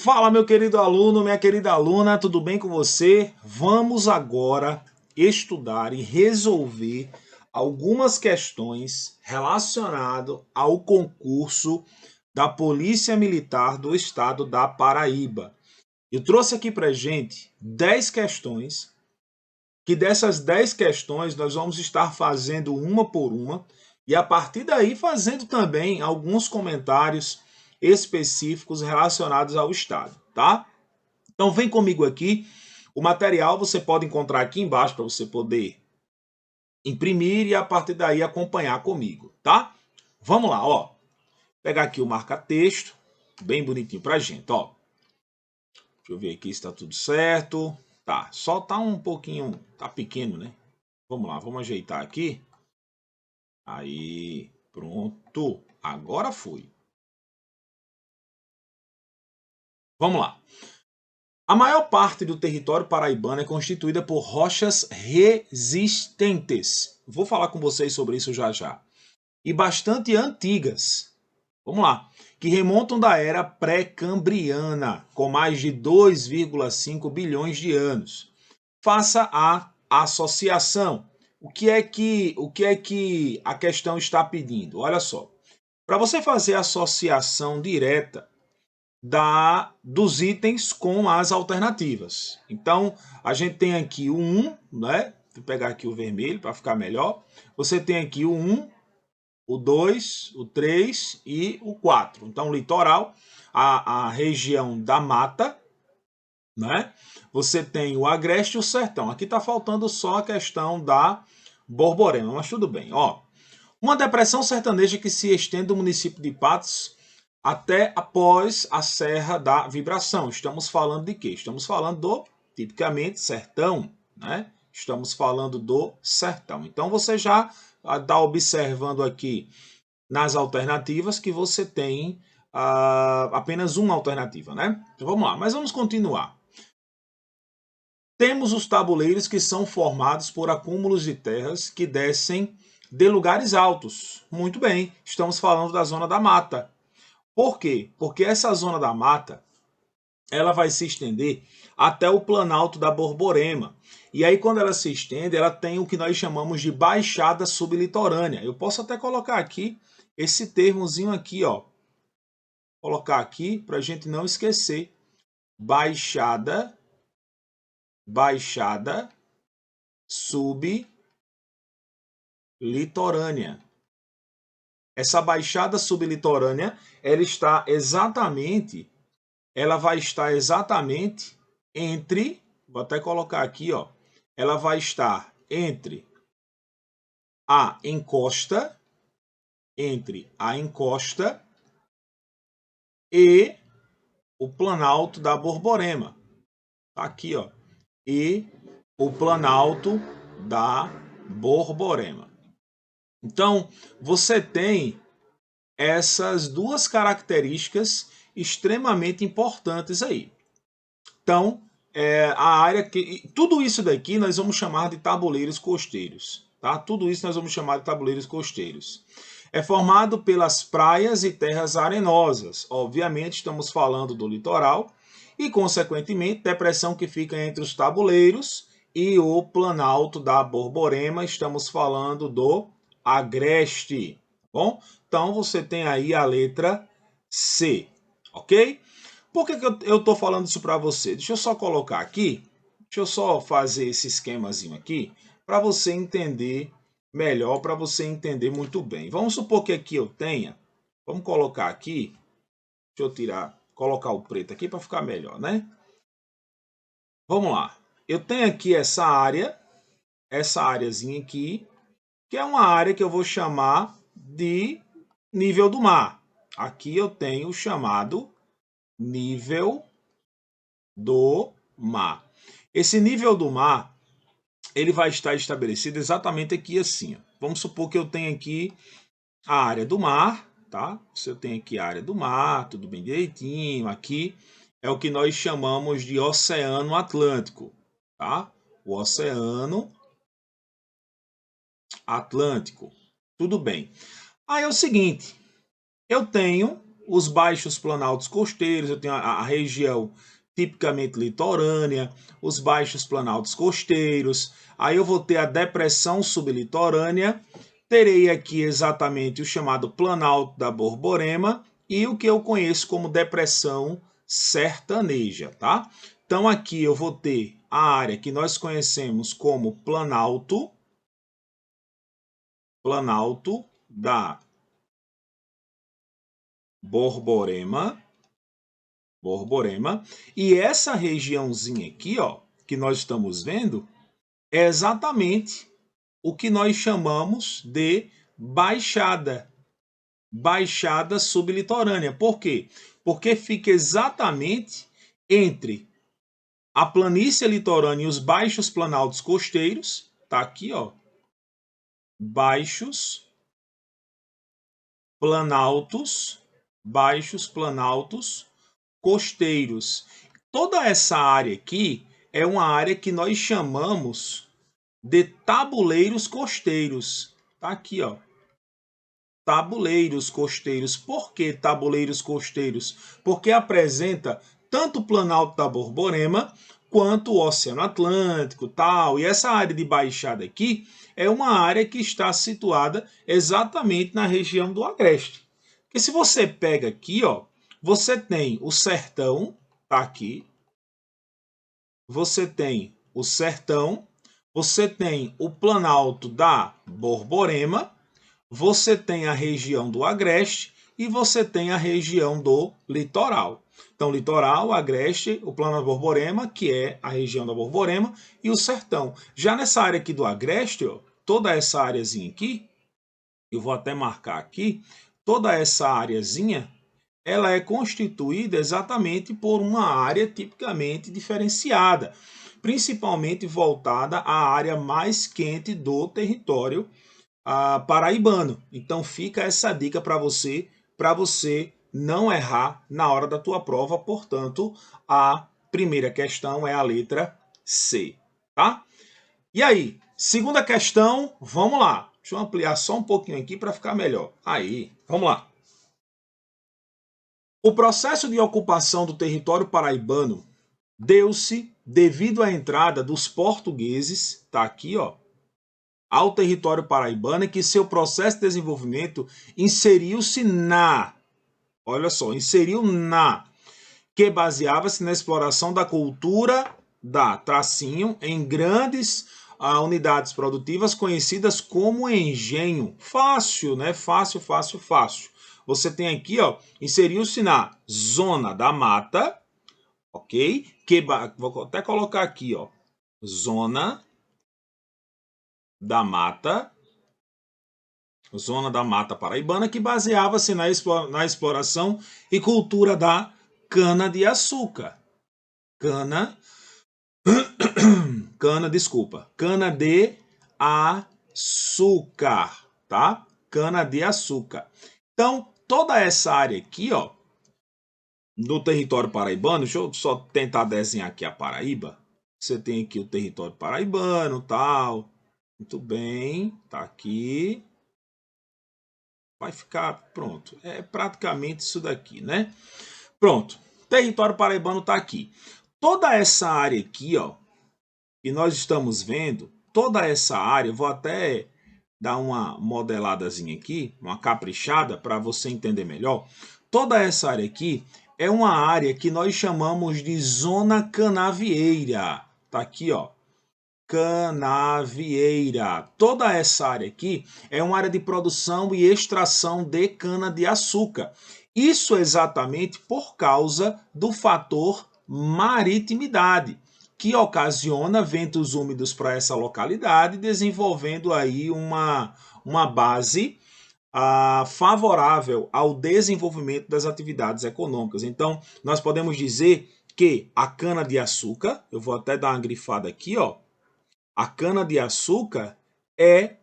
Fala, meu querido aluno, minha querida aluna, tudo bem com você? Vamos agora estudar e resolver algumas questões relacionadas ao concurso da Polícia Militar do Estado da Paraíba. Eu trouxe aqui para gente 10 questões, que dessas 10 questões nós vamos estar fazendo uma por uma e a partir daí fazendo também alguns comentários específicos relacionados ao Estado, tá? Então vem comigo aqui. O material você pode encontrar aqui embaixo para você poder imprimir e a partir daí acompanhar comigo, tá? Vamos lá, ó. Pegar aqui o marca-texto, bem bonitinho pra gente, ó. Deixa eu ver aqui se tá tudo certo. Tá, só tá um pouquinho, tá pequeno, né? Vamos lá, vamos ajeitar aqui. Aí, pronto. Agora foi. Vamos lá. A maior parte do território paraibano é constituída por rochas resistentes. Vou falar com vocês sobre isso já já. E bastante antigas. Vamos lá. Que remontam da era pré-cambriana, com mais de 2,5 bilhões de anos. Faça a associação. O que é que a questão está pedindo? Olha só. Para você fazer a associação direta dos itens com as alternativas. Então, a gente tem aqui o 1, né? Vou pegar aqui o vermelho para ficar melhor. Você tem aqui o 1, o 2, o 3 e o 4. Então, litoral, a região da mata, né? Você tem o agreste e o sertão. Aqui está faltando só a questão da Borborema, mas tudo bem. Ó, uma depressão sertaneja que se estende do município de Patos até após a Serra da Vibração. Estamos falando de quê? Estamos falando do, tipicamente, sertão, né? Estamos falando do sertão. Então você já está observando aqui nas alternativas que você tem apenas uma alternativa, né? Então, vamos lá, mas vamos continuar. Temos os tabuleiros que são formados por acúmulos de terras que descem de lugares altos. Muito bem, estamos falando da zona da mata. Por quê? Porque essa zona da mata, ela vai se estender até o Planalto da Borborema. E aí quando ela se estende, ela tem o que nós chamamos de baixada sublitorânea. Eu posso até colocar aqui esse termozinho aqui, ó. Colocar aqui para a gente não esquecer. Baixada sublitorânea. Essa baixada sublitorânea, ela vai estar exatamente entre, vou até colocar aqui, ó, ela vai estar entre a encosta e o Planalto da Borborema. Tá aqui, ó, e o Planalto da Borborema. Então, você tem essas duas características extremamente importantes aí. Então, a área que. Tudo isso daqui nós vamos chamar de tabuleiros costeiros. Tá? Tudo isso nós vamos chamar de tabuleiros costeiros. É formado pelas praias e terras arenosas. Obviamente, estamos falando do litoral e, consequentemente, depressão que fica entre os tabuleiros e o planalto da Borborema. Estamos falando do agreste. Bom, então você tem aí a letra C, ok? Por que eu estou falando isso para você? Deixa eu só colocar aqui, deixa eu só fazer esse esquemazinho aqui para você entender melhor, para você entender muito bem. Vamos supor que aqui eu tenha, vamos colocar aqui, deixa eu tirar, colocar o preto aqui para ficar melhor, né? Vamos lá. Eu tenho aqui essa áreazinha aqui, que é uma área que eu vou chamar de nível do mar. Aqui eu tenho o chamado nível do mar. Esse nível do mar, ele vai estar estabelecido exatamente aqui assim. Ó. Vamos supor que eu tenho aqui a área do mar, tá? Se eu tenho aqui a área do mar, tudo bem direitinho, aqui é o que nós chamamos de Oceano Atlântico, tá? O Oceano Atlântico. Tudo bem. Aí é o seguinte, eu tenho os baixos planaltos costeiros, eu tenho a região tipicamente litorânea, os baixos planaltos costeiros, aí eu vou ter a depressão sublitorânea, terei aqui exatamente o chamado planalto da Borborema e o que eu conheço como depressão sertaneja, tá? Então aqui eu vou ter a área que nós conhecemos como planalto da Borborema, e essa regiãozinha aqui, ó, que nós estamos vendo, é exatamente o que nós chamamos de baixada sublitorânea. Por quê? Porque fica exatamente entre a planície litorânea e os baixos planaltos costeiros, tá aqui, ó, baixos planaltos costeiros. Toda essa área aqui é uma área que nós chamamos de tabuleiros costeiros. Tá aqui, ó. Tabuleiros costeiros. Por que tabuleiros costeiros? Porque apresenta tanto o planalto da Borborema quanto o Oceano Atlântico, tal. E essa área de baixada aqui é uma área que está situada exatamente na região do Agreste. Porque se você pega aqui, ó, você tem o sertão, tá aqui. Você tem o sertão, você tem o planalto da Borborema, você tem a região do Agreste e você tem a região do litoral. Então, litoral, Agreste, o Planalto da Borborema, que é a região da Borborema, e o sertão. Já nessa área aqui do Agreste, ó, toda essa áreazinha aqui, eu vou até marcar aqui, toda essa áreazinha, ela é constituída exatamente por uma área tipicamente diferenciada, principalmente voltada à área mais quente do território paraibano. Então fica essa dica para você não errar na hora da tua prova. Portanto, a primeira questão é a letra C, tá? E aí, segunda questão, vamos lá. Deixa eu ampliar só um pouquinho aqui para ficar melhor. Aí, vamos lá. O processo de ocupação do território paraibano deu-se devido à entrada dos portugueses, tá aqui, ó, ao território paraibano, que seu processo de desenvolvimento inseriu-se olha só, que baseava-se na exploração da cultura tracinho, em grandes unidades produtivas conhecidas como engenho. Fácil, né? Fácil. Você tem aqui, ó, inseriu-se na zona da mata, ok? Vou até colocar aqui, ó, zona da mata paraibana, que baseava-se na exploração e cultura da cana-de-açúcar. Cana-de-açúcar, tá? Cana-de-açúcar. Então, toda essa área aqui, ó, do território paraibano, deixa eu só tentar desenhar aqui a Paraíba. Você tem aqui o território paraibano, tal. Muito bem, tá aqui. Vai ficar pronto. É praticamente isso daqui, né? Pronto. Território paraibano tá aqui. Toda essa área aqui, ó, que nós estamos vendo, toda essa área, vou até dar uma modeladazinha aqui, uma caprichada para você entender melhor. Toda essa área aqui é uma área que nós chamamos de zona canavieira. Tá aqui, ó. Canavieira. Toda essa área aqui é uma área de produção e extração de cana-de-açúcar. Isso exatamente por causa do fator maritimidade, que ocasiona ventos úmidos para essa localidade, desenvolvendo aí uma base favorável ao desenvolvimento das atividades econômicas. Então, nós podemos dizer que a cana-de-açúcar, eu vou até dar uma grifada aqui, ó, a cana-de-açúcar é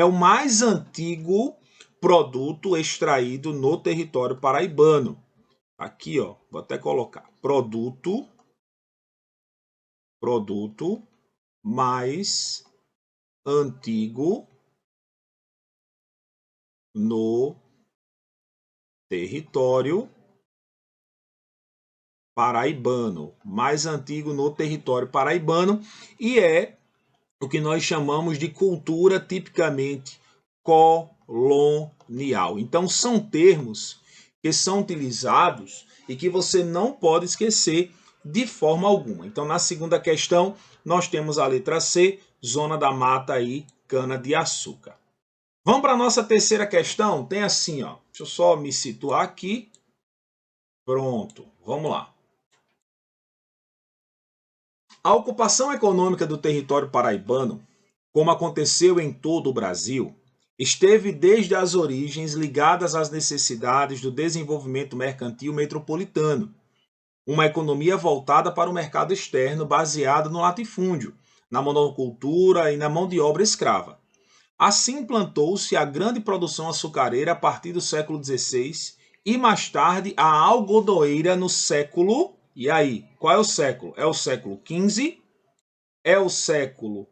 o mais antigo produto extraído no território paraibano. Aqui, ó, vou até colocar produto mais antigo no território paraibano, mais antigo no território paraibano, e é o que nós chamamos de cultura tipicamente colonial. Então, são termos que são utilizados e que você não pode esquecer de forma alguma. Então, na segunda questão, nós temos a letra C, zona da mata e cana-de-açúcar. Vamos para a nossa terceira questão? Tem assim, ó. Deixa eu só me situar aqui. Pronto, vamos lá. A ocupação econômica do território paraibano, como aconteceu em todo o Brasil, esteve desde as origens ligadas às necessidades do desenvolvimento mercantil metropolitano, uma economia voltada para o mercado externo baseada no latifúndio, na monocultura e na mão de obra escrava. Assim implantou-se a grande produção açucareira a partir do século XVI e mais tarde a algodoeira no século... E aí, qual é o século? É o século XV? É o século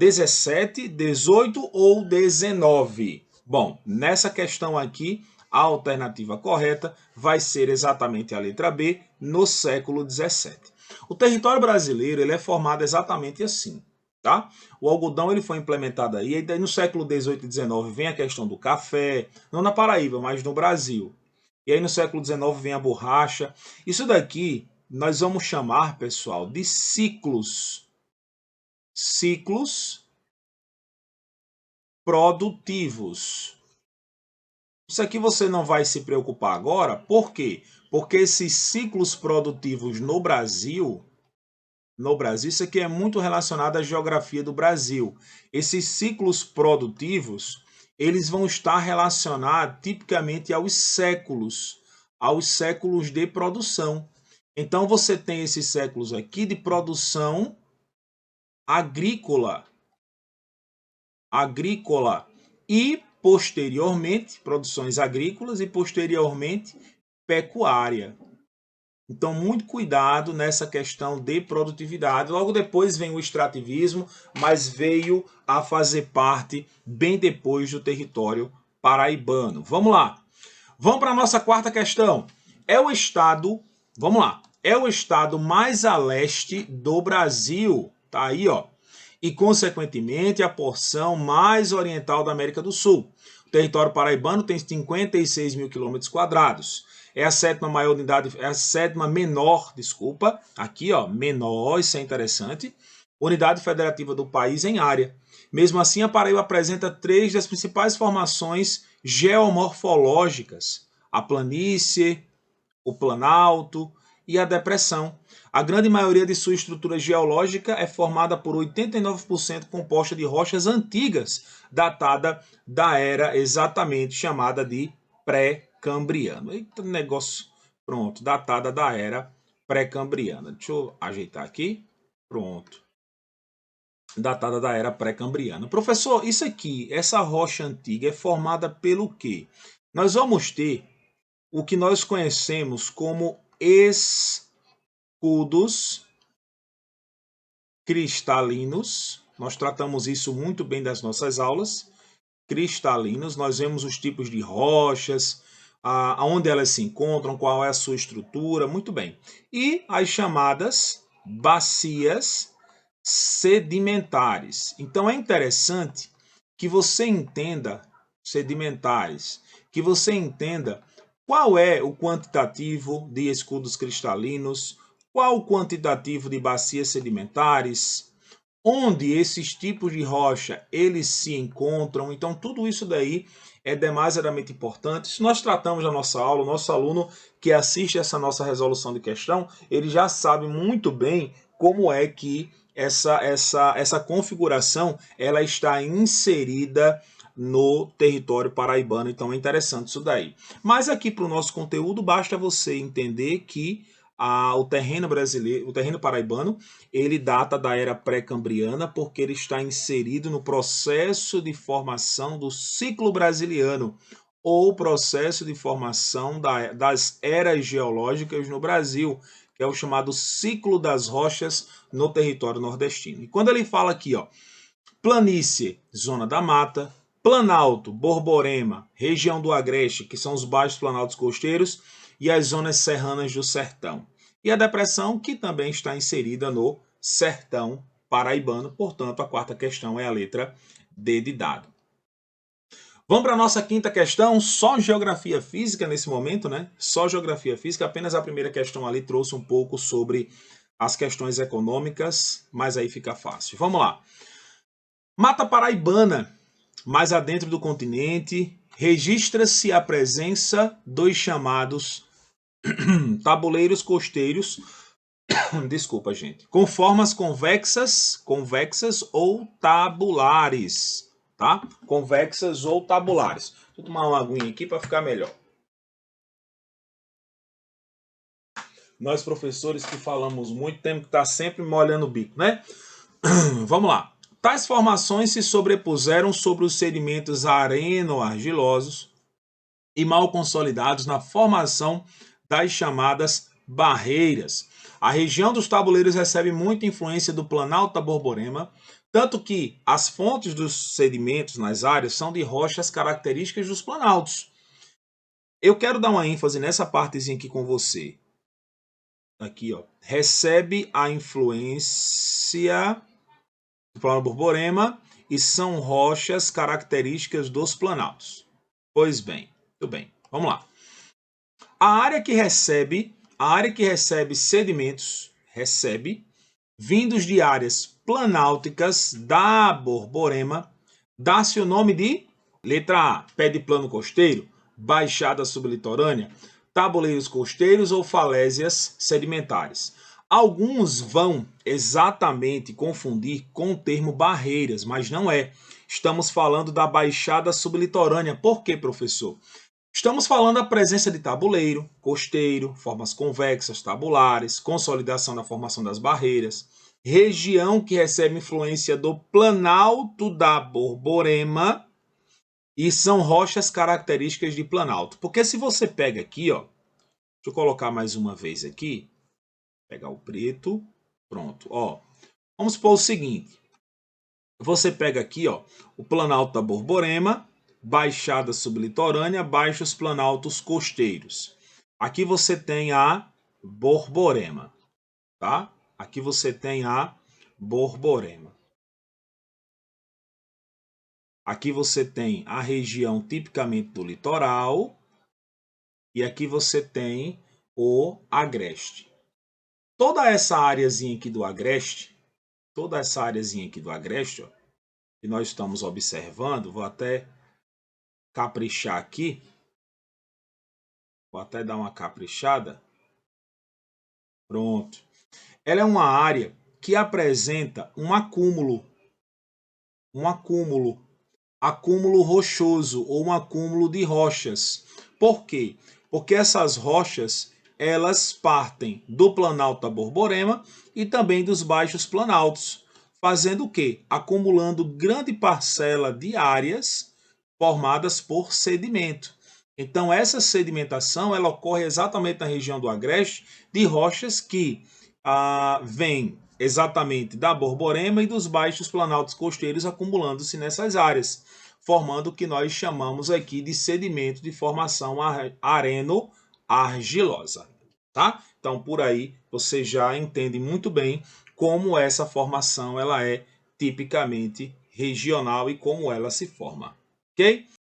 XVII, XVIII ou XIX? Bom, nessa questão aqui, a alternativa correta vai ser exatamente a letra B, no século XVII. O território brasileiro ele é formado exatamente assim. Tá? O algodão ele foi implementado aí, e daí no século XVIII e XIX vem a questão do café, não na Paraíba, mas no Brasil. E aí no século XIX vem a borracha. Isso daqui nós vamos chamar, pessoal, de ciclos. Ciclos produtivos. Isso aqui você não vai se preocupar agora, por quê? Porque esses ciclos produtivos no Brasil, isso aqui é muito relacionado à geografia do Brasil. Esses ciclos produtivos, eles vão estar relacionados tipicamente aos séculos de produção. Então você tem esses séculos aqui de produção agrícola e posteriormente produções agrícolas e posteriormente pecuária. Então, muito cuidado nessa questão de produtividade. Logo depois vem o extrativismo, mas veio a fazer parte bem depois do território paraibano. Vamos lá. Vamos para a nossa quarta questão. É o estado, vamos lá, é o estado mais a leste do Brasil. Tá aí, ó. E, consequentemente, a porção mais oriental da América do Sul. O território paraibano tem 56 mil quilômetros quadrados. É a sétima maior unidade, é a sétima menor, desculpa, aqui ó, menor, isso é interessante, unidade federativa do país em área. Mesmo assim, a Paraíba apresenta três das principais formações geomorfológicas: a planície, o planalto e a depressão. A grande maioria de sua estrutura geológica é formada por 89% composta de rochas antigas, datada da era exatamente chamada de pré-cambriano. Eita, negócio, pronto, datada da era pré-cambriana. Deixa eu ajeitar aqui, pronto. Datada da era pré-cambriana. Professor, isso aqui, essa rocha antiga é formada pelo quê? Nós vamos ter o que nós conhecemos como escudos cristalinos. Nós tratamos isso muito bem das nossas aulas. Cristalinos, nós vemos os tipos de rochas, aonde elas se encontram, qual é a sua estrutura, muito bem. E as chamadas bacias sedimentares. Então é interessante que você entenda, sedimentares, que você entenda qual é o quantitativo de escudos cristalinos, qual o quantitativo de bacias sedimentares, onde esses tipos de rocha eles se encontram. Então tudo isso daí é demasiadamente importante. Se nós tratamos na nossa aula, o nosso aluno que assiste essa nossa resolução de questão, ele já sabe muito bem como é que essa configuração ela está inserida no território paraibano. Então é interessante isso daí. Mas aqui para o nosso conteúdo basta você entender que o terreno brasileiro, o terreno paraibano, ele data da era pré-cambriana porque ele está inserido no processo de formação do ciclo brasiliano ou processo de formação das eras geológicas no Brasil, que é o chamado ciclo das rochas no território nordestino. E quando ele fala aqui, ó, planície, zona da mata, Planalto, Borborema, região do Agreste, que são os baixos planaltos costeiros, e as zonas serranas do sertão. E a depressão, que também está inserida no sertão paraibano, portanto, a quarta questão é a letra D de dado. Vamos para a nossa quinta questão, só geografia física nesse momento, né? Só geografia física, apenas a primeira questão ali trouxe um pouco sobre as questões econômicas, mas aí fica fácil. Vamos lá. Mata Paraibana, mais adentro do continente, registra-se a presença dos chamados tabuleiros costeiros, desculpa, gente, com formas convexas ou tabulares, tá? Convexas ou tabulares. Vou tomar uma aguinha aqui para ficar melhor. Nós, professores que falamos muito, temos que estar sempre molhando o bico, né? Vamos lá. Tais formações se sobrepuseram sobre os sedimentos areno-argilosos e mal consolidados na formação das chamadas barreiras. A região dos tabuleiros recebe muita influência do Planalto da Borborema, tanto que as fontes dos sedimentos nas áreas são de rochas características dos planaltos. Eu quero dar uma ênfase nessa partezinha aqui com você. Aqui, ó. Recebe a influência do Planalto Borborema e são rochas características dos planaltos. Pois bem, tudo bem. Vamos lá. A área que recebe sedimentos, vindos de áreas planálticas da Borborema, dá-se o nome de letra A, pé de plano costeiro, baixada sublitorânea, tabuleiros costeiros ou falésias sedimentares. Alguns vão exatamente confundir com o termo barreiras, mas não é. Estamos falando da baixada sublitorânea. Por quê, professor? Estamos falando da presença de tabuleiro, costeiro, formas convexas, tabulares, consolidação da formação das barreiras, região que recebe influência do Planalto da Borborema e são rochas características de Planalto. Porque se você pega aqui, ó, deixa eu colocar mais uma vez aqui, pegar o preto, pronto, ó. Vamos supor o seguinte, você pega aqui, ó, o Planalto da Borborema, baixada sublitorânea, baixos planaltos costeiros. Aqui você tem a Borborema, tá? Aqui você tem a Borborema. Aqui você tem a região tipicamente do litoral e aqui você tem o agreste. Toda essa áreazinha aqui do agreste, ó, que nós estamos observando, vou até caprichar aqui. Vou até dar uma caprichada. Pronto. Ela é uma área que apresenta um acúmulo rochoso ou um acúmulo de rochas. Por quê? Porque essas rochas, elas partem do Planalto da Borborema e também dos baixos planaltos, fazendo o quê? Acumulando grande parcela de áreas formadas por sedimento. Então, essa sedimentação ela ocorre exatamente na região do agreste de rochas que vêm exatamente da Borborema e dos baixos planaltos costeiros acumulando-se nessas áreas, formando o que nós chamamos aqui de sedimento de formação areno-argilosa. Tá? Então, por aí você já entende muito bem como essa formação ela é tipicamente regional e como ela se forma. Ok?